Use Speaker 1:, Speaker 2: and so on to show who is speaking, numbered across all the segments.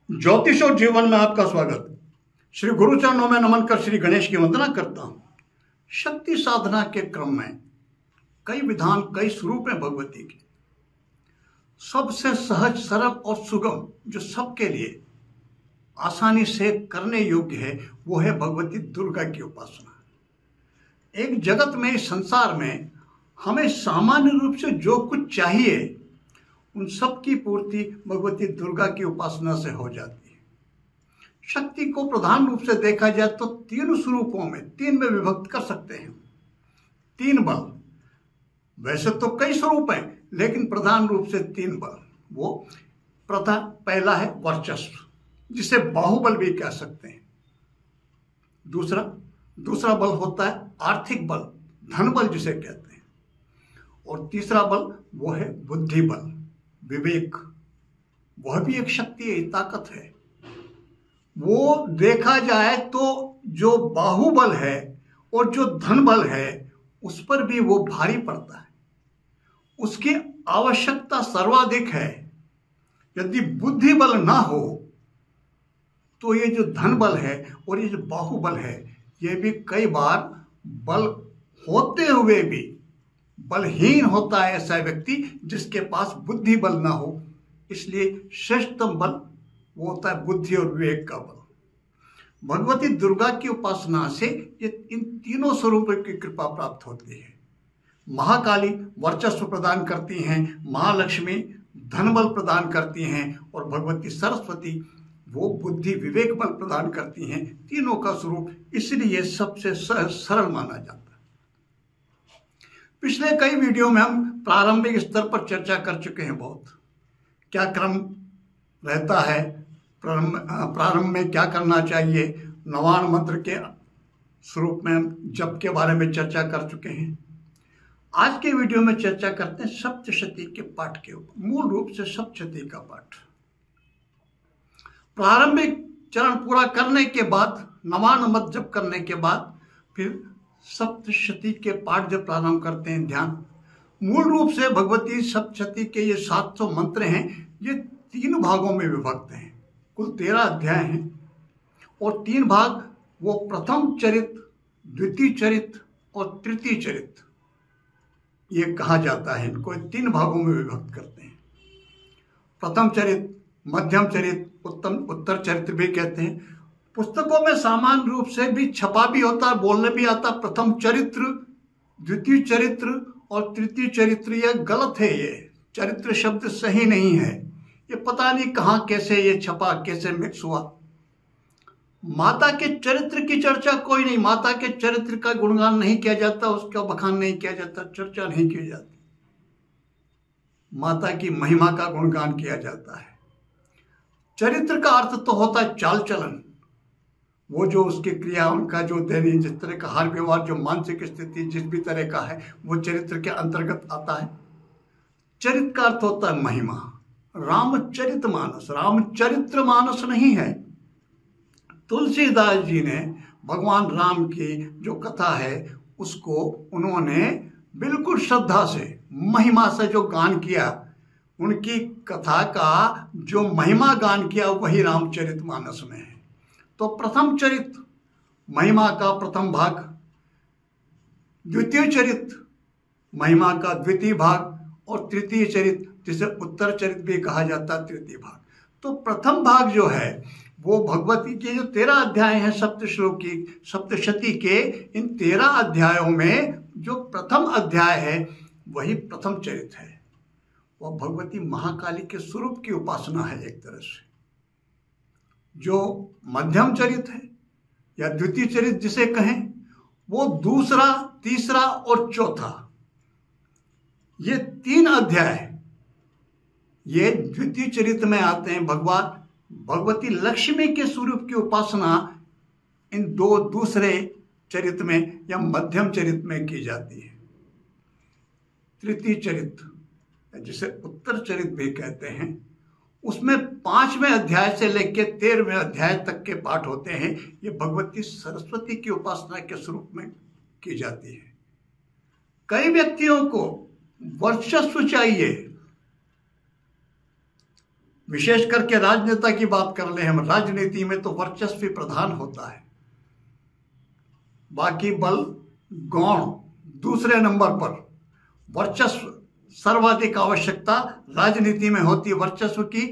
Speaker 1: ज्योतिष और जीवन में आपका स्वागत। श्री गुरु चरणों में नमन कर श्री गणेश की वंदना करता हूं। शक्ति साधना के क्रम में कई विधान, कई स्वरूप हैं भगवती के। सबसे सहज, सरल और सुगम जो सबके लिए आसानी से करने योग्य है वो है भगवती दुर्गा की उपासना। एक जगत में, इस संसार में हमें सामान्य रूप से जो कुछ चाहिए उन सब की पूर्ति भगवती दुर्गा की उपासना से हो जाती है। शक्ति को प्रधान रूप से देखा जाए तो तीन स्वरूपों में, तीन में विभक्त कर सकते हैं। तीन बल, वैसे तो कई स्वरूप हैं लेकिन प्रधान रूप से तीन बल। वो पहला है वर्चस्व, जिसे बाहुबल भी कह सकते हैं। दूसरा बल होता है आर्थिक बल, धन बल जिसे कहते हैं। और तीसरा बल वो है बुद्धि बल, विवेक। वह भी एक शक्ति है, ताकत है। वो देखा जाए तो जो बाहुबल है और जो धन बल है उस पर भी वो भारी पड़ता है, उसकी आवश्यकता सर्वाधिक है। यदि बुद्धि बल ना हो तो ये जो धन बल है और ये जो बाहुबल है ये भी कई बार बल होते हुए भी बलहीन होता है ऐसा व्यक्ति जिसके पास बुद्धि बल ना हो। इसलिए श्रेष्ठतम बल वो होता है बुद्धि और विवेक का बल। भगवती दुर्गा की उपासना से ये इन तीनों स्वरूपों की कृपा प्राप्त होती है। महाकाली वर्चस्व प्रदान करती हैं, महालक्ष्मी धन बल प्रदान करती हैं और भगवती सरस्वती वो बुद्धि विवेक बल प्रदान करती हैं। तीनों का स्वरूप इसलिए सबसे सरल माना जाता है। पिछले कई वीडियो में हम प्रारंभिक स्तर पर चर्चा कर चुके हैं। बहुत क्या क्रम रहता है, प्रारंभ में क्या करना चाहिए, नवान मंत्र के स्वरूप में जप के बारे में चर्चा कर चुके हैं। आज के वीडियो में चर्चा करते हैं सप्तशती के पाठ के ऊपर। मूल रूप से सप्तशती का पाठ प्रारंभिक चरण पूरा करने के बाद, नवान मंत्र जप करने के बाद फिर सप्तशती के पाठ जब प्रारंभ करते हैं ध्यान। मूल रूप से भगवती सप्तशती के ये 700 मंत्र हैं, ये 3 भागों में विभक्त हैं। कुल 13 अध्याय हैं और 3 भाग वो प्रथम चरित्र, द्वितीय चरित्र और तृतीय चरित्र ये कहा जाता है। इनको 3 भागों में विभक्त करते हैं। प्रथम चरित्र, मध्यम चरित्र, उत्तर चरित्र भी कहते हैं। पुस्तकों में सामान्य रूप से भी छपा भी होता है, बोलने भी आता। प्रथम चरित्र, द्वितीय चरित्र और तृतीय चरित्र, यह गलत है। ये चरित्र शब्द सही नहीं है। ये पता नहीं कहाँ कैसे ये छपा, कैसे मिक्स हुआ। माता के चरित्र की चर्चा कोई नहीं, माता के चरित्र का गुणगान नहीं किया जाता, उसका बखान नहीं किया जाता, चर्चा नहीं की जाती। माता की महिमा का गुणगान किया जाता है। चरित्र का अर्थ तो होता है चाल चलन, वो जो उसकी क्रिया, उनका जो दैनिक जिस तरह का हाल व्यवहार, जो मानसिक स्थिति जिस भी तरह का है वो चरित्र के अंतर्गत आता है। चरित्र का अर्थ होता है महिमा। रामचरितमानस, रामचरितमानस नहीं है। तुलसीदास जी ने भगवान राम की जो कथा है उसको उन्होंने बिल्कुल श्रद्धा से, महिमा से जो गान किया, उनकी कथा का जो महिमा गान किया वही रामचरितमानस में है। तो प्रथम चरित्र महिमा का प्रथम भाग, द्वितीय चरित्र महिमा का द्वितीय भाग और तृतीय चरित्र जिसे उत्तर चरित्र भी कहा जाता है तृतीय भाग। तो प्रथम भाग जो है वो भगवती के जो 13 अध्याय हैं सप्तशती के, इन 13 अध्यायों में जो प्रथम अध्याय है वही प्रथम चरित्र है। वह भगवती महाकाली के स्वरूप की उपासना है एक तरह से। जो मध्यम चरित्र है या द्वितीय चरित्र जिसे कहें, वो दूसरा, तीसरा और चौथा, ये 3 अध्याय ये द्वितीय चरित्र में आते हैं। भगवती लक्ष्मी के स्वरूप की उपासना इन 2 दूसरे चरित्र में या मध्यम चरित्र में की जाती है। तृतीय चरित्र जिसे उत्तर चरित्र भी कहते हैं, उसमें 5वें अध्याय से लेकर 13वें अध्याय तक के पाठ होते हैं। ये भगवती सरस्वती की उपासना के स्वरूप में की जाती है। कई व्यक्तियों को वर्चस्व चाहिए, विशेष करके राजनेता की बात कर ले हम, राजनीति में तो वर्चस्व प्रधान होता है, बाकी बल गौण दूसरे नंबर पर। वर्चस्व सर्वाधिक आवश्यकता राजनीति में होती है वर्चस्व की।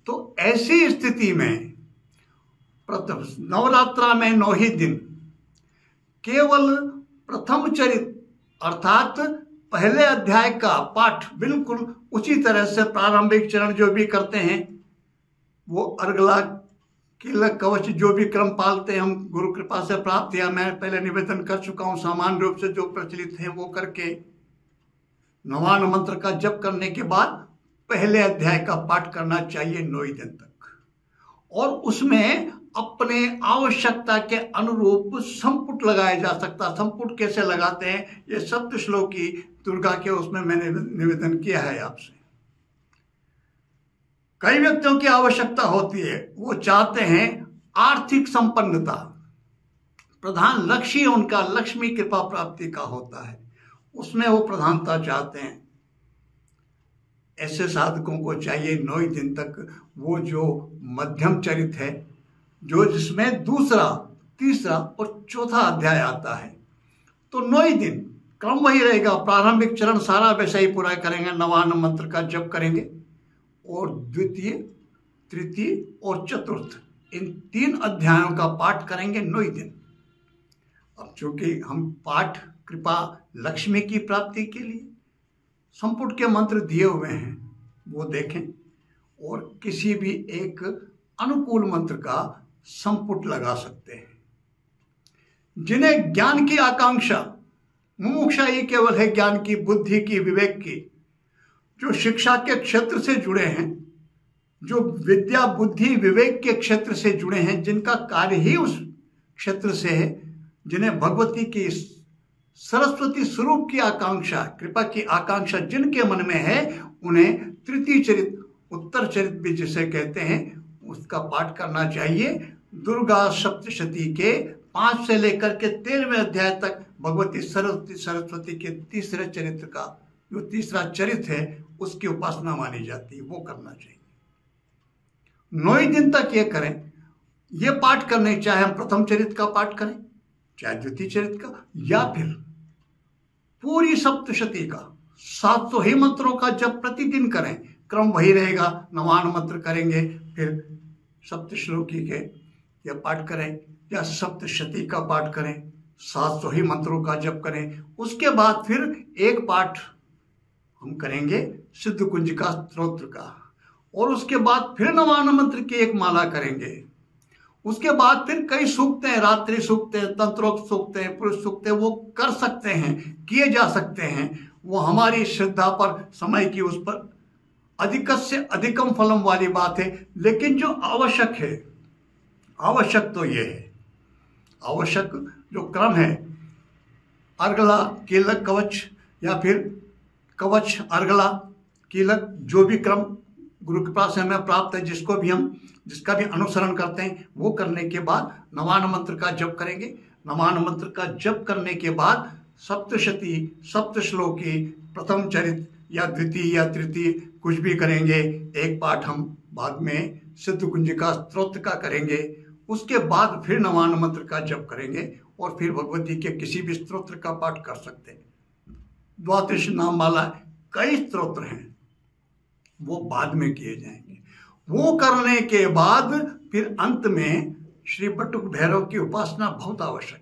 Speaker 1: तो ऐसी स्थिति में नवरात्रा में 9 ही दिन केवल प्रथम चरित अर्थात पहले अध्याय का पाठ बिल्कुल उसी तरह से प्रारंभिक चरण जो भी करते हैं, वो अर्गला कीलक कवच जो भी क्रम पालते हैं हम गुरु कृपा से प्राप्त, या मैं पहले निवेदन कर चुका हूं सामान्य रूप से जो प्रचलित है वो करके नवान मंत्र का जप करने के बाद पहले अध्याय का पाठ करना चाहिए 9 दिन तक। और उसमें अपने आवश्यकता के अनुरूप संपुट लगाया जा सकता। संपुट कैसे लगाते हैं ये सप्त श्लोकी दुर्गा के उसमें मैंने निवेदन किया है आपसे। कई व्यक्तियों की आवश्यकता होती है, वो चाहते हैं आर्थिक संपन्नता, प्रधान लक्ष्य उनका लक्ष्मी कृपा प्राप्ति का होता है, उसमें वो प्रधानता चाहते हैं। ऐसे साधकों को चाहिए 9 दिन तक वो जो मध्यम चरित है, जो जिसमें दूसरा, तीसरा और चौथा अध्याय आता है, तो 9 दिन क्रम वही रहेगा। प्रारंभिक चरण सारा वैसा ही पूरा करेंगे, नवान मंत्र का जप करेंगे और द्वितीय, तृतीय और चतुर्थ इन 3 अध्यायों का पाठ करेंगे 9 दिन। अब चूंकि हम पाठ कृपा लक्ष्मी की प्राप्ति के लिए संपुट के मंत्र दिए हुए हैं वो देखें और किसी भी एक अनुकूल मंत्र का संपुट लगा सकते हैं। जिन्हें ज्ञान की आकांक्षा, मुमुक्षा ही केवल है ज्ञान की, बुद्धि की, विवेक की, जो शिक्षा के क्षेत्र से जुड़े हैं, जो विद्या बुद्धि विवेक के क्षेत्र से जुड़े हैं, जिनका कार्य ही उस क्षेत्र से है, जिन्हें भगवती की सरस्वती स्वरूप की आकांक्षा, कृपा की आकांक्षा जिनके मन में है, उन्हें तृतीय चरित, उत्तर चरित भी जिसे कहते हैं, उसका पाठ करना चाहिए। दुर्गा सप्तशती के 5 से लेकर के 13वें अध्याय तक भगवती सरस्वती के तीसरे चरित्र का जो तीसरा चरित्र है उसकी उपासना मानी जाती है, वो करना चाहिए। 9 दिन तक ये करें। ये पाठ करने, चाहे हम प्रथम चरित्र का पाठ करें, चाहे द्वितीय चरित्र का, या फिर पूरी सप्तशती का 700 ही मंत्रों का जब प्रतिदिन करें, क्रम वही रहेगा। नवान मंत्र करेंगे, फिर सप्तश्लोकी के या पाठ करें, या सप्तशती का पाठ करें, 700 ही मंत्रों का जप करें। उसके बाद फिर एक पाठ हम करेंगे सिद्ध कुंजिका स्तोत्र का, और उसके बाद फिर नवान मंत्र की एक माला करेंगे। उसके बाद फिर कई सूक्त हैं, रात्रि सूक्त हैं, तंत्रोक्त सूक्त हैं, पुरुष सूक्त हैं, वो कर सकते हैं, किए जा सकते हैं। वो हमारी श्रद्धा पर, समय की उस पर अधिक से अधिकम फलम वाली बात है। लेकिन जो आवश्यक है, आवश्यक तो ये है, आवश्यक जो क्रम है, अर्गला कीलक कवच, या फिर कवच अर्गला कीलक, जो भी क्रम गुरु कृपा से हमें प्राप्त है, जिसको भी हम, जिसका भी अनुसरण करते हैं, वो करने के बाद नवान मंत्र का जप करेंगे। नवान मंत्र का जप करने के बाद सप्तशती, सप्तश्लोकी, प्रथम चरित या द्वितीय या तृतीय कुछ भी करेंगे। एक पाठ हम बाद में सिद्ध कुंजिका स्तोत्र का करेंगे। उसके बाद फिर नवान मंत्र का जप करेंगे और फिर भगवती के किसी भी स्तोत्र का पाठ कर सकते हैं। द्वादश नाम वाला कई स्तोत्र हैं, वो बाद में किए जाएंगे। वो करने के बाद फिर अंत में श्री बटुक भैरव की उपासना बहुत आवश्यक है।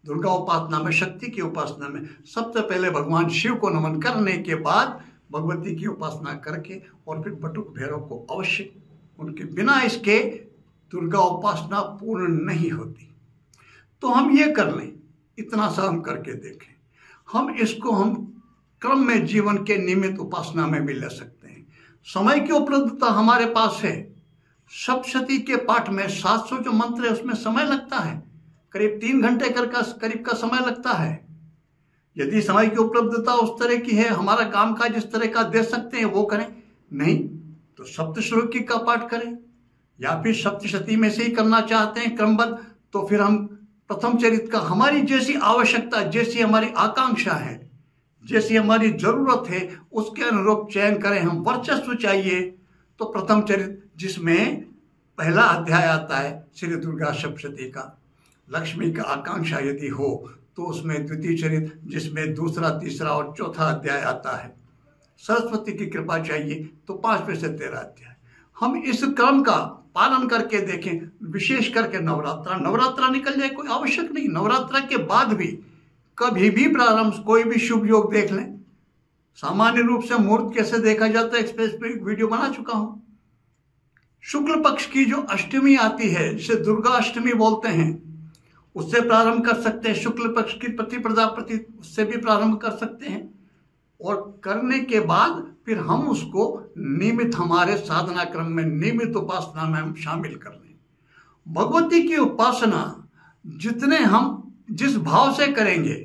Speaker 1: दुर्गा उपासना में, शक्ति की उपासना में सबसे पहले भगवान शिव को नमन करने के बाद भगवती की उपासना करके और फिर बटुक भैरव को अवश्य, उनके बिना इसके दुर्गा उपासना पूर्ण नहीं होती। तो हम ये कर लें, इतना सा हम करके देखें। हम इसको हम क्रम में जीवन के नियमित उपासना में भी ले सकते हैं। समय की उपलब्धता हमारे पास है। सप्तशती के पाठ में 700 जो मंत्र है उसमें समय लगता है, करीब 3 घंटे करीब का समय लगता है। यदि समय की उपलब्धता उस तरह की है, हमारा काम काज इस तरह का दे सकते हैं, वो करें। नहीं तो सप्तश्लोकी का पाठ करें, या फिर सप्तशती में से ही करना चाहते हैं क्रमबद्ध, तो फिर हम प्रथम चरित्र का, हमारी जैसी आवश्यकता, जैसी हमारी आकांक्षा है, जैसी हमारी जरूरत है उसके अनुरूप चयन करें। हम वर्चस्व चाहिए तो प्रथम चरित्र जिसमें पहला अध्याय आता है श्री दुर्गा सप्तशती का, लक्ष्मी का आकांक्षा यदि हो तो उसमें द्वितीय चरित्र जिसमें दूसरा, तीसरा और चौथा अध्याय आता है। सरस्वती की कृपा चाहिए तो 5वें से 13 अध्याय। हम इस क्रम का पालन करके देखें, विशेष करके नवरात्रा निकल जाए कोई आवश्यक नहीं, नवरात्रा के बाद भी कभी भी प्रारंभ कोई भी शुभ योग देख लें। सामान्य रूप से मुहूर्त कैसे देखा जाता है स्पेसिफिक वीडियो बना चुका हूं। शुक्ल पक्ष की जो अष्टमी आती है जिसे दुर्गा अष्टमी बोलते हैं उससे प्रारंभ कर सकते हैं। शुक्ल पक्ष की प्रतिपदा उससे भी प्रारंभ कर सकते हैं और करने के बाद फिर हम उसको नियमित हमारे साधना क्रम में, नियमित उपासना में हम शामिल कर लें। भगवती की उपासना जितने हम जिस भाव से करेंगे,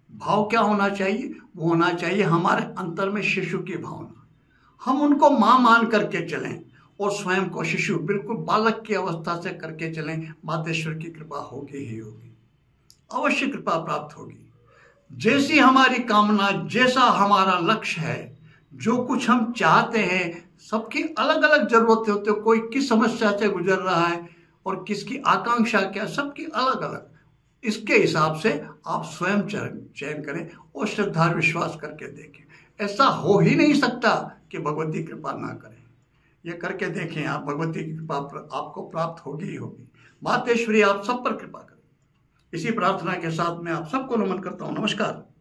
Speaker 1: भाव क्या होना चाहिए? वो होना चाहिए हमारे अंतर में शिशु की भावना। हम उनको मां मान करके चलें और स्वयं को शिशु बिल्कुल बालक की अवस्था से करके चलें। मातेश्वर की कृपा होगी ही होगी, अवश्य कृपा प्राप्त होगी। जैसी हमारी कामना, जैसा हमारा लक्ष्य है, जो कुछ हम चाहते हैं, सबकी अलग अलग जरूरतें होती है। कोई किस समस्या से गुजर रहा है और किसकी आकांक्षा क्या, सबकी अलग अलग। इसके हिसाब से आप स्वयं चयन करें और श्रद्धा विश्वास करके देखें। ऐसा हो ही नहीं सकता कि भगवती कृपा ना करें। ये करके देखें आप, भगवती की कृपा आपको प्राप्त होगी ही होगी। मातेश्वरी आप सब पर कृपा करें। इसी प्रार्थना के साथ मैं आप सबको नमन करता हूँ। नमस्कार।